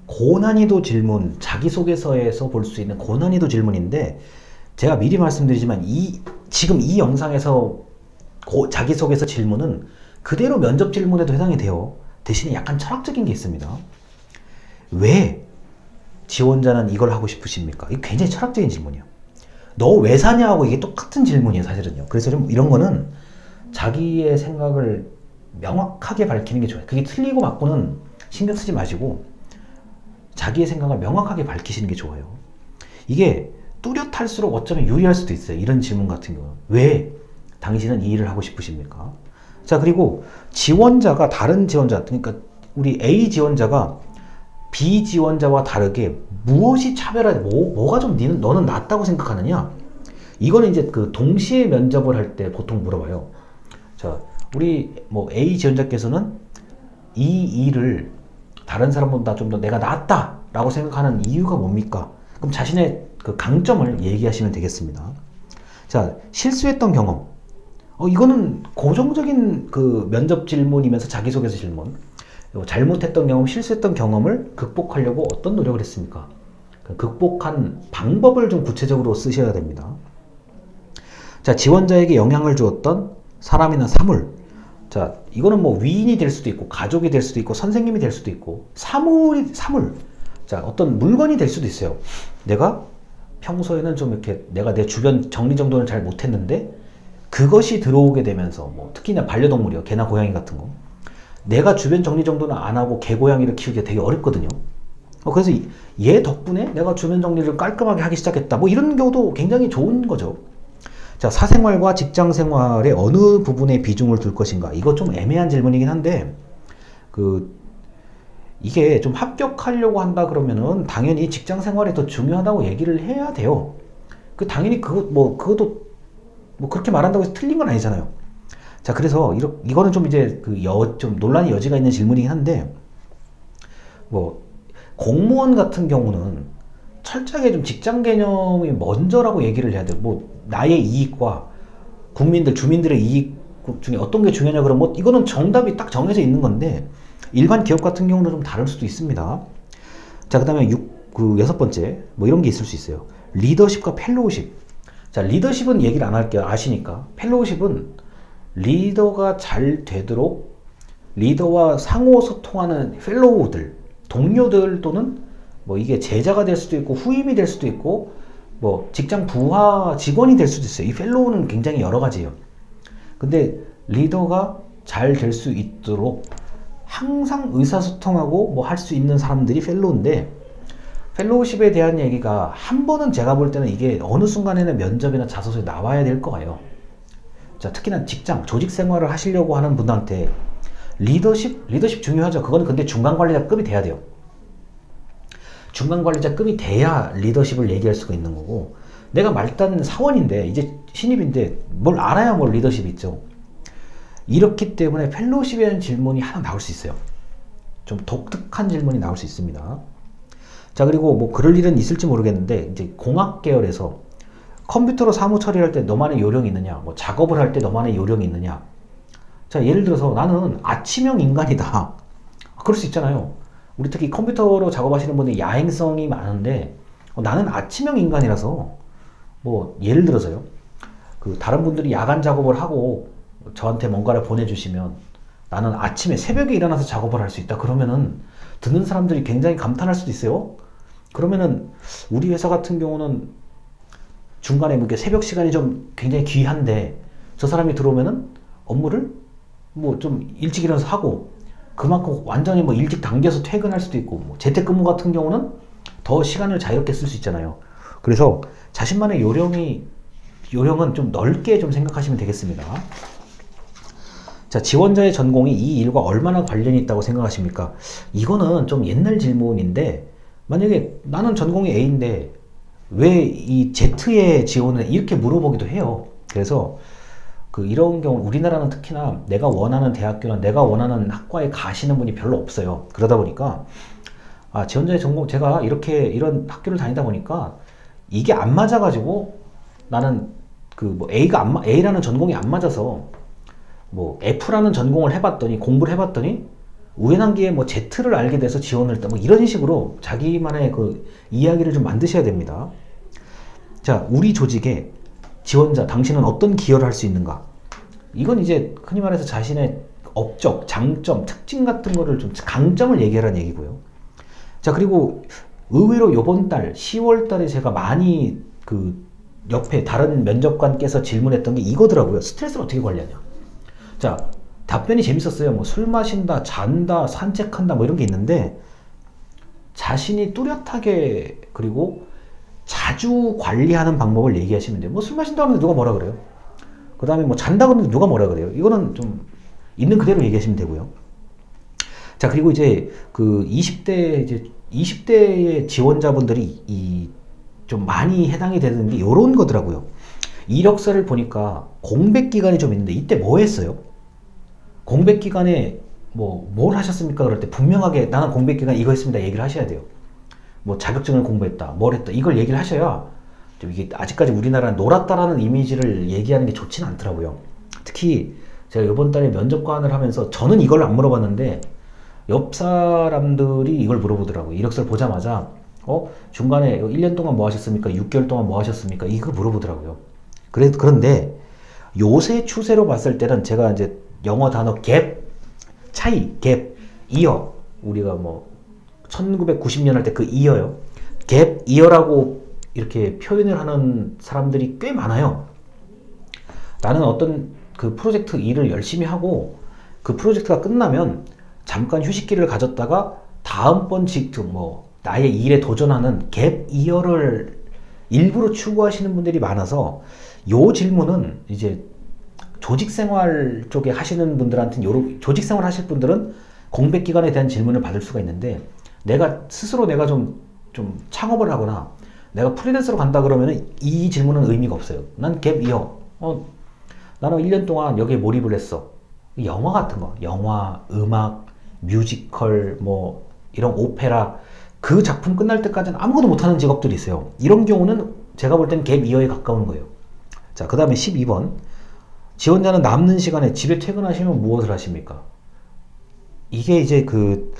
고난이도 질문, 자기소개서에서 볼 수 있는 고난이도 질문인데, 제가 미리 말씀드리지만 지금 이 영상에서 자기소개서 질문은 그대로 면접 질문에도 해당이 돼요. 대신에 약간 철학적인 게 있습니다. 왜 지원자는 이걸 하고 싶으십니까? 이게 굉장히 철학적인 질문이에요. 너 왜 사냐하고 이게 똑같은 질문이에요, 사실은요. 그래서 좀 이런 거는 자기의 생각을 명확하게 밝히는 게 좋아요. 그게 틀리고 맞고는 신경 쓰지 마시고 자기의 생각을 명확하게 밝히시는 게 좋아요. 이게 뚜렷할수록 어쩌면 유리할 수도 있어요. 이런 질문 같은 경우는. 왜 당신은 이 일을 하고 싶으십니까? 자, 그리고 지원자가 다른 지원자, 그러니까 우리 A 지원자가 B 지원자와 다르게 무엇이 차별하냐, 뭐가 좀 너는 낫다고 생각하느냐? 이거는 이제 그 동시에 면접을 할 때 보통 물어봐요. 자, 우리 뭐 A 지원자께서는 이 일을 다른 사람보다 좀 더 내가 낫다라고 생각하는 이유가 뭡니까? 그럼 자신의 그 강점을 얘기하시면 되겠습니다. 자, 실수했던 경험. 이거는 고정적인 그 면접 질문이면서 자기소개서 질문. 잘못했던 경험, 실수했던 경험을 극복하려고 어떤 노력을 했습니까? 극복한 방법을 좀 구체적으로 쓰셔야 됩니다. 자, 지원자에게 영향을 주었던 사람이나 사물. 자, 이거는 뭐 위인이 될 수도 있고, 가족이 될 수도 있고, 선생님이 될 수도 있고, 사물. 자, 어떤 물건이 될 수도 있어요. 내가 평소에는 좀 이렇게 내가 내 주변 정리정돈을 잘 못했는데, 그것이 들어오게 되면서, 뭐, 특히나 반려동물이요. 개나 고양이 같은 거. 내가 주변 정리정돈을 안 하고 개, 고양이를 키우기가 되게 어렵거든요. 그래서 얘 덕분에 내가 주변 정리를 깔끔하게 하기 시작했다. 뭐 이런 경우도 굉장히 좋은 거죠. 자, 사생활과 직장생활의 어느 부분에 비중을 둘 것인가. 이거 좀 애매한 질문이긴 한데, 이게 좀 합격하려고 한다 그러면은 당연히 직장생활이 더 중요하다고 얘기를 해야 돼요. 당연히 그것도 뭐 그렇게 말한다고 해서 틀린 건 아니잖아요. 자, 그래서 이거는 좀 이제 좀 논란의 여지가 있는 질문이긴 한데, 뭐 공무원 같은 경우는 철저하게 좀 직장 개념이 먼저라고 얘기를 해야 돼요. 뭐 나의 이익과 주민들의 이익 중에 어떤 게 중요하냐 그러면 뭐 이거는 정답이 딱 정해져 있는 건데, 일반 기업 같은 경우는 좀 다를 수도 있습니다. 자, 그 다음에 여섯 번째, 뭐 이런 게 있을 수 있어요. 리더십과 펠로우십. 자, 리더십은 얘기를 안 할게요. 아시니까. 펠로우십은 리더가 잘 되도록 리더와 상호 소통하는 펠로우들, 동료들 또는 뭐 이게 제자가 될 수도 있고 후임이 될 수도 있고 뭐 직장 부하 직원이 될 수도 있어요. 이 펠로우는 굉장히 여러 가지예요. 근데 리더가 잘 될 수 있도록 항상 의사소통하고 뭐 할 수 있는 사람들이 펠로우인데, 펠로우십에 대한 얘기가 한 번은 제가 볼 때는 이게 어느 순간에는 면접이나 자소서에 나와야 될 거예요. 자, 특히나 조직 생활을 하시려고 하는 분들한테 리더십 중요하죠. 그거는 근데 중간관리자급이 돼야 돼요. 중간관리자급이 돼야 리더십을 얘기할 수가 있는 거고, 내가 말단 사원인데 이제 신입인데 뭘 알아야 뭘 리더십이 있죠. 이렇기 때문에 펠로우십에 대한 질문이 하나 나올 수 있어요. 좀 독특한 질문이 나올 수 있습니다. 자, 그리고 뭐 그럴 일은 있을지 모르겠는데, 이제 공학 계열에서 컴퓨터로 사무 처리할 때 너만의 요령이 있느냐, 뭐 작업을 할 때 너만의 요령이 있느냐. 자, 예를 들어서 나는 아침형 인간이다. 그럴 수 있잖아요. 우리 특히 컴퓨터로 작업하시는 분들이 야행성이 많은데, 나는 아침형 인간이라서 뭐 예를 들어서요, 다른 분들이 야간 작업을 하고 저한테 뭔가를 보내주시면 나는 아침에 새벽에 일어나서 작업을 할 수 있다. 그러면은 듣는 사람들이 굉장히 감탄할 수도 있어요. 그러면은 우리 회사 같은 경우는 중간에 뭐 새벽 시간이 좀 굉장히 귀한데 저 사람이 들어오면은 업무를 뭐 좀 일찍 일어나서 하고, 그만큼 완전히 뭐 일찍 당겨서 퇴근할 수도 있고, 뭐 재택근무 같은 경우는 더 시간을 자유롭게 쓸 수 있잖아요. 그래서 자신만의 요령은 좀 넓게 좀 생각하시면 되겠습니다. 자, 지원자의 전공이 이 일과 얼마나 관련이 있다고 생각하십니까? 이거는 좀 옛날 질문인데, 만약에 나는 전공이 A인데 왜 이 Z에 지원을 이렇게 물어보기도 해요. 그래서 이런 경우 우리나라는 특히나 내가 원하는 대학교나 내가 원하는 학과에 가시는 분이 별로 없어요. 그러다 보니까 지원자의 전공, 제가 이런 학교를 다니다 보니까 이게 안 맞아가지고 나는 뭐 A라는 전공이 안 맞아서 뭐 F라는 전공을 해봤더니 공부를 해봤더니 우연한 기회에 뭐 Z를 알게 돼서 지원을 했다. 뭐 이런 식으로 자기만의 그 이야기를 좀 만드셔야 됩니다. 자, 우리 조직의 지원자, 당신은 어떤 기여를 할 수 있는가? 이건 이제 흔히 말해서 자신의 업적, 장점, 특징 같은 거를 좀 강점을 얘기하라는 얘기고요. 자, 그리고 의외로 요번 달 10월 달에 제가 많이 그 옆에 다른 면접관께서 질문했던 게 이거더라고요. 스트레스를 어떻게 관리하냐. 자, 답변이 재밌었어요. 뭐 술 마신다, 잔다, 산책한다 뭐 이런 게 있는데 자신이 뚜렷하게 그리고 자주 관리하는 방법을 얘기하시면 돼요. 뭐 술 마신다 그러는데 누가 뭐라 그래요? 그 다음에 뭐 잔다 그러는데 누가 뭐라 그래요? 이거는 좀 있는 그대로 얘기하시면 되고요. 자, 그리고 이제 그 20대의 지원자분들이 좀 많이 해당이 되는 게 요런 거더라고요. 이력서를 보니까 공백 기간이 좀 있는데 이때 뭐 했어요? 공백 기간에 뭘 하셨습니까? 그럴 때 분명하게 나는 공백 기간 이거 했습니다 얘기를 하셔야 돼요. 뭐 자격증을 공부했다, 뭘 했다 이걸 얘기를 하셔야 좀 이게 아직까지 우리나라는 놀았다라는 이미지를 얘기하는 게 좋지는 않더라고요. 특히 제가 이번 달에 면접관을 하면서 저는 이걸 안 물어봤는데 옆 사람들이 이걸 물어보더라고요. 이력서를 보자마자 중간에 1년 동안 뭐 하셨습니까? 6개월 동안 뭐 하셨습니까? 이걸 물어보더라고요. 그런데 요새 추세로 봤을 때는 제가 이제 영어 단어 갭, 차이, 갭, 이어 우리가 뭐 1990년 할 때 그 이어요. 갭, 이어라고 이렇게 표현을 하는 사람들이 꽤 많아요. 나는 어떤 그 프로젝트 일을 열심히 하고 그 프로젝트가 끝나면 잠깐 휴식기를 가졌다가 다음번 나의 일에 도전하는 갭 이어를 일부러 추구하시는 분들이 많아서 요 질문은 이제 조직생활 쪽에 하시는 분들한테는 조직생활 하실 분들은 공백기간에 대한 질문을 받을 수가 있는데 내가 좀 창업을 하거나 내가 프리랜서로 간다 그러면 이 질문은 의미가 없어요. 난 갭 이어. 나는 1년 동안 여기에 몰입을 했어. 영화 같은 거. 영화, 음악, 뮤지컬, 뭐 이런 오페라 그 작품 끝날 때까지는 아무것도 못하는 직업들이 있어요. 이런 경우는 제가 볼 때는 갭 이어에 가까운 거예요. 자, 그 다음에 12번. 지원자는 남는 시간에 집에 퇴근하시면 무엇을 하십니까? 이게 이제 그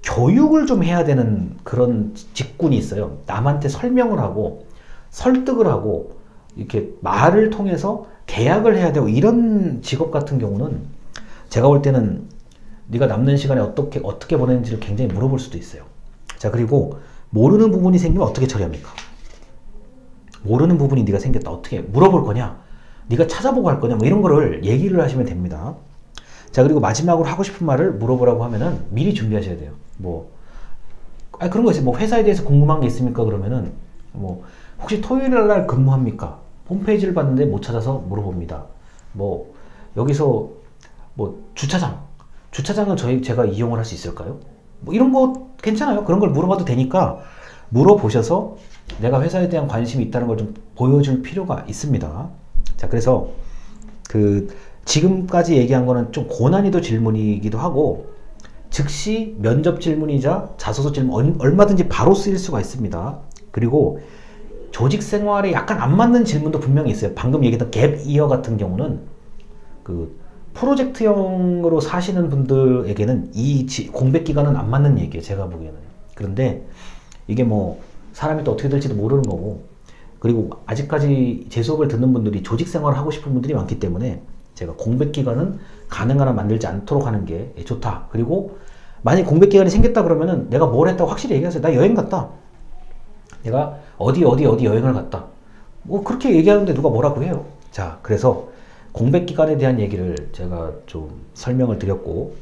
교육을 좀 해야 되는 그런 직군이 있어요. 남한테 설명을 하고 설득을 하고 이렇게 말을 통해서 계약을 해야 되고 이런 직업 같은 경우는 제가 볼 때는 네가 남는 시간에 어떻게 보내는지를 굉장히 물어볼 수도 있어요. 자, 그리고 모르는 부분이 생기면 어떻게 처리합니까? 모르는 부분이 네가 생겼다. 어떻게 물어볼 거냐? 네가 찾아보고 할 거냐? 뭐 이런 거를 얘기를 하시면 됩니다. 자, 그리고 마지막으로 하고 싶은 말을 물어보라고 하면은 미리 준비하셔야 돼요. 그런 거 있어요. 뭐 회사에 대해서 궁금한 게 있습니까? 그러면은 혹시 토요일 날 근무합니까? 홈페이지를 봤는데 못 찾아서 물어봅니다. 여기서 주차장은 제가 이용을 할 수 있을까요? 이런 거 괜찮아요. 그런 걸 물어봐도 되니까 물어보셔서 내가 회사에 대한 관심이 있다는 걸 좀 보여줄 필요가 있습니다. 자, 그래서 지금까지 얘기한 거는 좀 고난이도 질문이기도 하고 즉시 면접 질문이자 자소서 질문 얼마든지 바로 쓰일 수가 있습니다. 그리고 조직 생활에 약간 안 맞는 질문도 분명히 있어요. 방금 얘기했던 갭 이어 같은 경우는 프로젝트형으로 사시는 분들에게는 이 공백 기간은 안 맞는 얘기예요. 제가 보기에는. 그런데 이게 사람이 또 어떻게 될지도 모르는 거고, 그리고 아직까지 제 수업을 듣는 분들이 조직 생활을 하고 싶은 분들이 많기 때문에 제가 공백 기간은 가능한 한 만들지 않도록 하는 게 좋다. 그리고 만약 공백 기간이 생겼다 그러면은 내가 뭘 했다고 확실히 얘기하세요. 나 여행 갔다. 내가 어디 여행을 갔다. 그렇게 얘기하는데 누가 뭐라고 해요. 자, 그래서 공백 기간에 대한 얘기를 제가 좀 설명을 드렸고,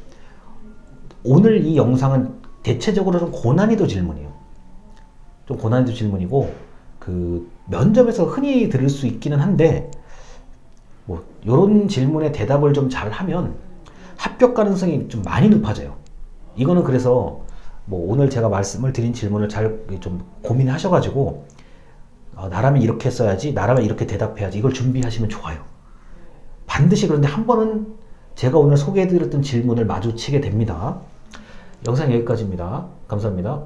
오늘 이 영상은 대체적으로 좀 고난이도 질문이에요. 좀 고난이도 질문이고 면접에서 흔히 들을 수 있기는 한데 요런 질문에 대답을 좀 잘하면 합격 가능성이 좀 많이 높아져요. 이거는 그래서 오늘 제가 말씀을 드린 질문을 잘 좀 고민하셔가지고 나라면 이렇게 써야지, 나라면 이렇게 대답해야지, 이걸 준비하시면 좋아요. 반드시. 그런데 한 번은 제가 오늘 소개해드렸던 질문을 마주치게 됩니다. 영상 여기까지입니다. 감사합니다.